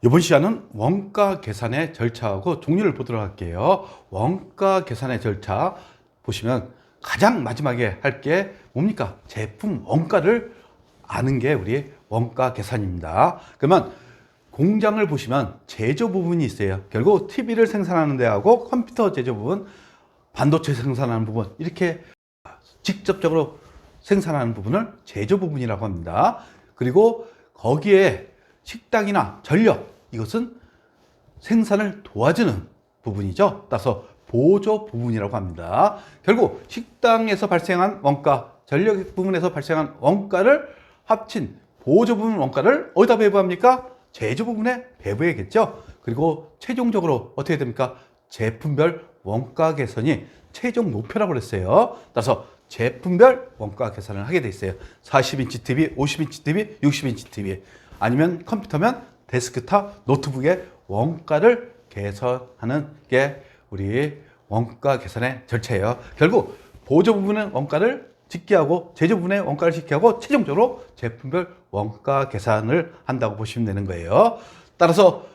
이번 시간은 원가 계산의 절차하고 종류를 보도록 할게요. 원가 계산의 절차 보시면 가장 마지막에 할 게 뭡니까? 제품 원가를 아는 게 우리 원가 계산입니다. 그러면 공장을 보시면 제조 부분이 있어요. 결국 TV를 생산하는 데하고 컴퓨터 제조 부분, 반도체 생산하는 부분, 이렇게 직접적으로 생산하는 부분을 제조 부분이라고 합니다. 그리고 거기에 식당이나 전력, 이것은 생산을 도와주는 부분이죠. 따라서 보조 부분이라고 합니다. 결국 식당에서 발생한 원가, 전력 부분에서 발생한 원가를 합친 보조 부분 원가를 어디다 배부합니까? 제조 부분에 배부해야겠죠. 그리고 최종적으로 어떻게 됩니까? 제품별 원가 계산이 최종 목표라고 그랬어요. 따라서 제품별 원가 계산을 하게 돼 있어요. 40인치 TV, 50인치 TV, 60인치 TV, 아니면 컴퓨터면 데스크탑, 노트북의 원가를 계산하는 게 우리 원가 계산의 절차예요. 결국 보조 부분의 원가를 집계하고 제조 부분의 원가를 집계하고 최종적으로 제품별 원가 계산을 한다고 보시면 되는 거예요. 따라서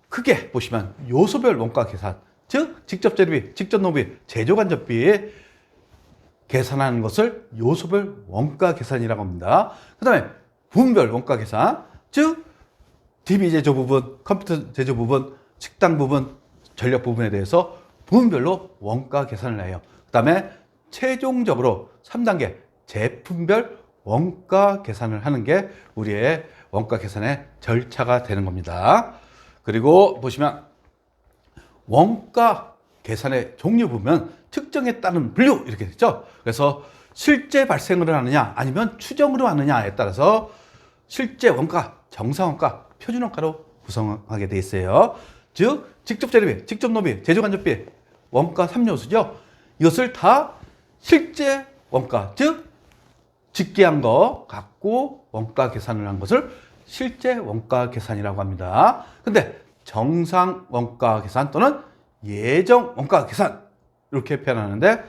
크게 보시면 요소별 원가 계산, 즉 직접 재료비, 직접 노비, 제조 간접비 계산하는 것을 요소별 원가 계산이라고 합니다. 그 다음에 부분별 원가 계산, 즉 TV 제조 부분, 컴퓨터 제조 부분, 식당 부분, 전력 부분에 대해서 부분별로 원가 계산을 해요. 그 다음에 최종적으로 3단계 제품별 원가 계산을 하는 게 우리의 원가 계산의 절차가 되는 겁니다. 그리고 보시면 원가 계산의 종류 보면 특정에 따른 분류 이렇게 되죠. 그래서 실제 발생을 하느냐 아니면 추정으로 하느냐에 따라서 실제 원가, 정상 원가, 표준 원가로 구성하게 되어 있어요. 즉 직접 재료비, 직접 노비, 제조 간접비, 원가 3요소죠. 이것을 다 실제 원가, 즉 집계한 거 갖고 원가 계산을 한 것을 실제 원가 계산이라고 합니다. 근데 정상 원가 계산 또는 예정 원가 계산 이렇게 표현하는데,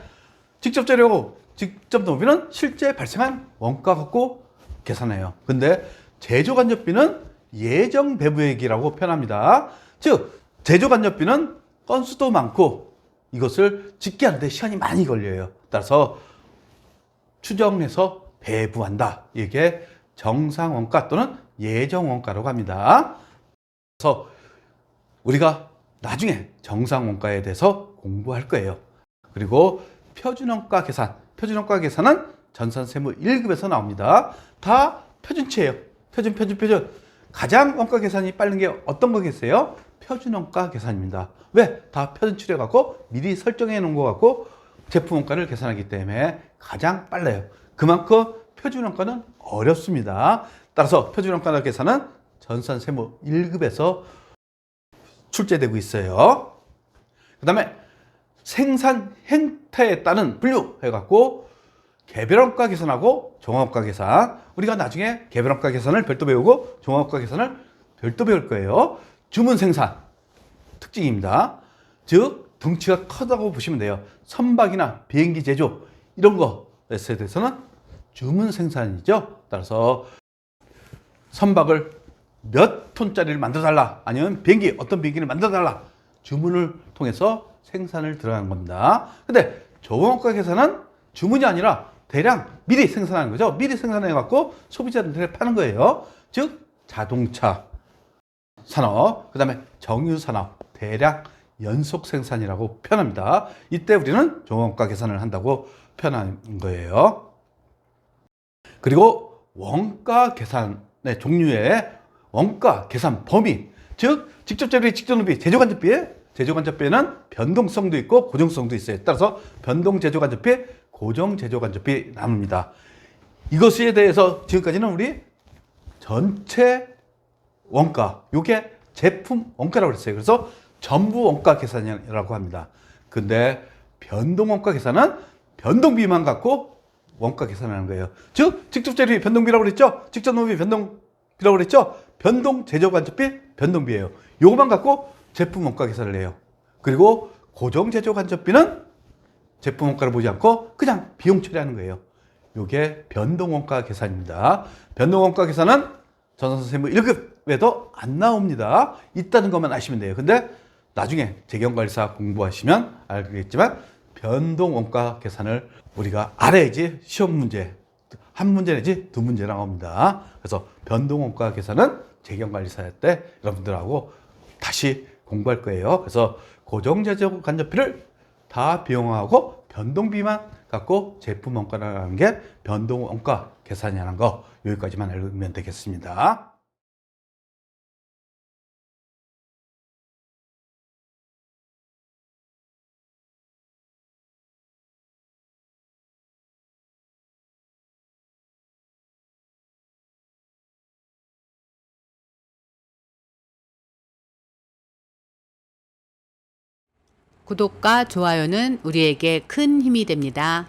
직접 재료고 직접 노비는 실제 발생한 원가 갖고 계산해요. 근데 제조 간접비는 예정 배부액이라고 표현합니다. 즉 제조 간접비는 건수도 많고 이것을 집계하는데 시간이 많이 걸려요. 따라서 추정해서 배부한다. 이게 정상 원가 또는 예정 원가라고 합니다. 그래서 우리가 나중에 정상 원가에 대해서 공부할 거예요. 그리고 표준 원가 계산, 표준 원가 계산은 전산세무 1급에서 나옵니다. 다 표준치예요. 표준. 가장 원가 계산이 빠른 게 어떤 거겠어요? 표준 원가 계산입니다. 왜? 다 표준치를 갖고 미리 설정해 놓은 거 갖고 제품 원가를 계산하기 때문에 가장 빨라요. 그만큼 표준 원가는 어렵습니다. 따라서 표준 원가 계산은 전산세무 1급에서 출제되고 있어요. 그 다음에 생산 행태에 따른 분류 해갖고 개별원가 계산하고 종합원가 계산, 우리가 나중에 개별원가 계산을 별도 배우고 종합원가 계산을 별도 배울 거예요. 주문 생산 특징입니다. 즉 덩치가 크다고 보시면 돼요. 선박이나 비행기 제조 이런 것에 대해서는 주문 생산이죠. 따라서 선박을 몇 톤짜리를 만들어달라, 아니면 비행기 어떤 비행기를 만들어달라, 주문을 통해서 생산을 들어가는 겁니다. 근데 종합원가 계산은 주문이 아니라 대량 미리 생산하는 거죠. 미리 생산해 갖고 소비자들한테 파는 거예요. 즉 자동차 산업, 그 다음에 정유 산업, 대량 연속 생산이라고 표현합니다. 이때 우리는 종합원가 계산을 한다고 표현한 거예요. 그리고 원가 계산의 종류의 원가 계산 범위, 즉 직접 재료비, 직접 노비, 제조 간접비에, 제조 간접비에는 변동성도 있고 고정성도 있어요. 따라서 변동 제조 간접비, 고정 제조 간접비 나눕니다. 이것에 대해서 지금까지는 우리 전체 원가, 요게 제품 원가라고 그랬어요. 그래서 전부 원가 계산이라고 합니다. 근데 변동 원가 계산은 변동비만 갖고 원가 계산하는 거예요. 즉 직접 재료비 변동비라고 그랬죠. 직접 노비 변동비라고 그랬죠. 변동 제조 간접비 변동비예요. 요것만 갖고 제품 원가 계산을 해요. 그리고 고정 제조 간접비는 제품 원가를 보지 않고 그냥 비용 처리하는 거예요. 요게 변동 원가 계산입니다. 변동 원가 계산은 전산세무 1급 외에도 안 나옵니다. 있다는 것만 아시면 돼요. 근데 나중에 재경관리사 공부하시면 알겠지만 변동 원가 계산을 우리가 알아야지 시험 문제 한 문제 내지 두 문제 나옵니다. 그래서 변동 원가 계산은 재경관리사 때 여러분들하고 다시 공부할 거예요. 그래서 고정재정 간접비를 다 비용하고 변동비만 갖고 제품 원가라는 게 변동 원가 계산이라는 거 여기까지만 알면 되겠습니다. 구독과 좋아요는 우리에게 큰 힘이 됩니다.